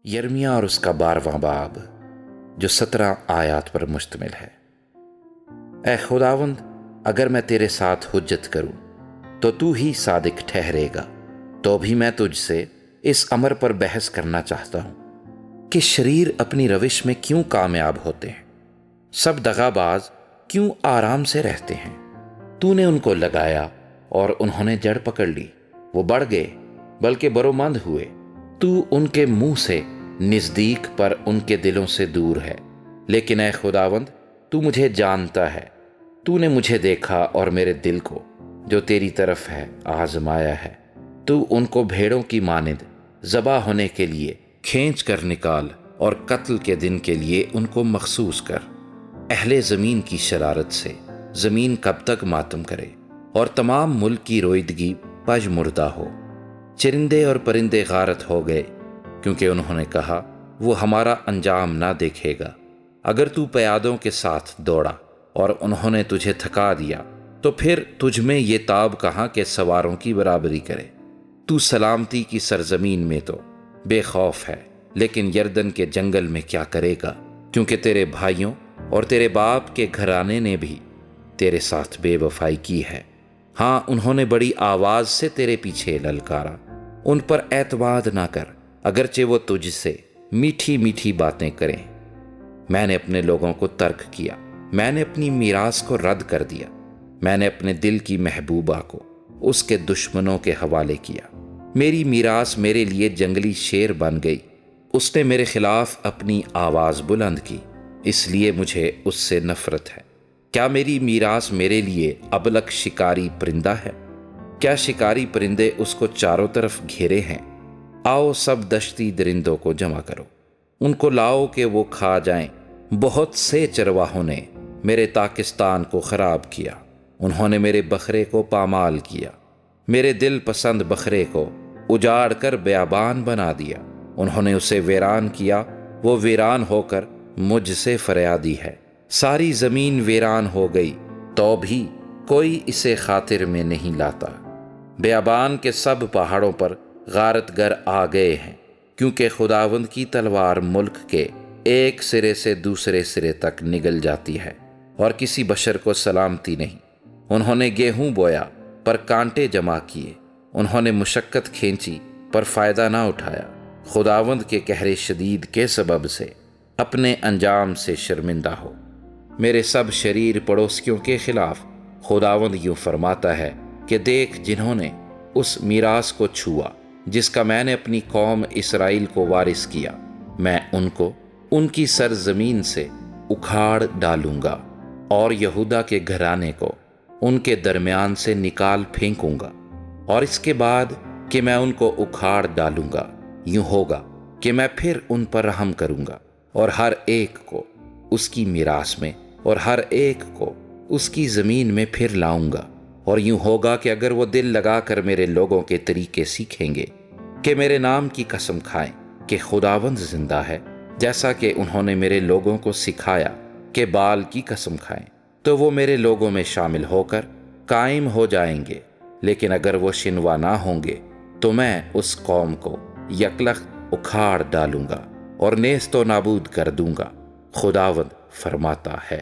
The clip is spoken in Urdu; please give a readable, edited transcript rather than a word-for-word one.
یرمیہ اور اس کا 12واں باب جو 17 آیات پر مشتمل ہے۔ اے خداوند، اگر میں تیرے ساتھ حجت کروں تو ہی صادق ٹھہرے گا، تو بھی میں تجھ سے اس امر پر بحث کرنا چاہتا ہوں کہ شریر اپنی روش میں کیوں کامیاب ہوتے ہیں، سب دغا باز کیوں آرام سے رہتے ہیں۔ تو نے ان کو لگایا اور انہوں نے جڑ پکڑ لی، وہ بڑھ گئے بلکہ برومند ہوئے۔ تو ان کے منہ سے نزدیک پر ان کے دلوں سے دور ہے، لیکن اے خداوند، تو مجھے جانتا ہے۔ تو نے مجھے دیکھا اور میرے دل کو جو تیری طرف ہے آزمایا ہے۔ تو ان کو بھیڑوں کی مانند ذبح ہونے کے لیے کھینچ کر نکال، اور قتل کے دن کے لیے ان کو مخصوص کر۔ اہل زمین کی شرارت سے زمین کب تک ماتم کرے، اور تمام ملک کی رویدگی پج مردہ ہو۔ چرندے اور پرندے غارت ہو گئے، کیونکہ انہوں نے کہا وہ ہمارا انجام نہ دیکھے گا۔ اگر تو پیادوں کے ساتھ دوڑا اور انہوں نے تجھے تھکا دیا، تو پھر تجھ میں یہ تاب کہاں کہ سواروں کی برابری کرے۔ تو سلامتی کی سرزمین میں تو بے خوف ہے، لیکن یردن کے جنگل میں کیا کرے گا؟ کیونکہ تیرے بھائیوں اور تیرے باپ کے گھرانے نے بھی تیرے ساتھ بے وفائی کی ہے۔ ہاں، انہوں نے بڑی آواز سے تیرے پیچھے للکارا۔ ان پر اعتماد نہ کر، اگرچہ وہ تجھ سے میٹھی میٹھی باتیں کریں۔ میں نے اپنے لوگوں کو ترک کیا، میں نے اپنی میراث کو رد کر دیا۔ میں نے اپنے دل کی محبوبہ کو اس کے دشمنوں کے حوالے کیا۔ میری میراث میرے لیے جنگلی شیر بن گئی، اس نے میرے خلاف اپنی آواز بلند کی، اس لیے مجھے اس سے نفرت ہے۔ کیا میری میراث میرے لیے ابلک شکاری پرندہ ہے؟ کیا شکاری پرندے اس کو چاروں طرف گھیرے ہیں؟ آؤ سب دشتی درندوں کو جمع کرو، ان کو لاؤ کہ وہ کھا جائیں۔ بہت سے چرواہوں نے میرے پاکستان کو خراب کیا، انہوں نے میرے بکرے کو پامال کیا، میرے دل پسند بکرے کو اجاڑ کر بیابان بنا دیا۔ انہوں نے اسے ویران کیا، وہ ویران ہو کر مجھ سے فریادی ہے۔ ساری زمین ویران ہو گئی، تو بھی کوئی اسے خاطر میں نہیں لاتا۔ بیابان کے سب پہاڑوں پر غارت گر آ گئے ہیں، کیونکہ خداوند کی تلوار ملک کے ایک سرے سے دوسرے سرے تک نگل جاتی ہے، اور کسی بشر کو سلامتی نہیں۔ انہوں نے گیہوں بویا پر کانٹے جمع کیے، انہوں نے مشقت کھینچی پر فائدہ نہ اٹھایا۔ خداوند کے قہر شدید کے سبب سے اپنے انجام سے شرمندہ ہو۔ میرے سب شریر پڑوسیوں کے خلاف خداوند یوں فرماتا ہے کہ دیکھ، جنہوں نے اس میراث کو چھوا جس کا میں نے اپنی قوم اسرائیل کو وارث کیا، میں ان کو ان کی سرزمین سے اکھاڑ ڈالوں گا، اور یہودا کے گھرانے کو ان کے درمیان سے نکال پھینکوں گا۔ اور اس کے بعد کہ میں ان کو اکھاڑ ڈالوں گا، یوں ہوگا کہ میں پھر ان پر رحم کروں گا، اور ہر ایک کو اس کی میراث میں اور ہر ایک کو اس کی زمین میں پھر لاؤں گا۔ اور یوں ہوگا کہ اگر وہ دل لگا کر میرے لوگوں کے طریقے سیکھیں گے، کہ میرے نام کی قسم کھائیں کہ خداوند زندہ ہے، جیسا کہ انہوں نے میرے لوگوں کو سکھایا کہ بال کی قسم کھائیں، تو وہ میرے لوگوں میں شامل ہو کر قائم ہو جائیں گے۔ لیکن اگر وہ شنوا نہ ہوں گے، تو میں اس قوم کو یکلخت اکھاڑ ڈالوں گا اور نیست و نابود کر دوں گا، خداوند فرماتا ہے۔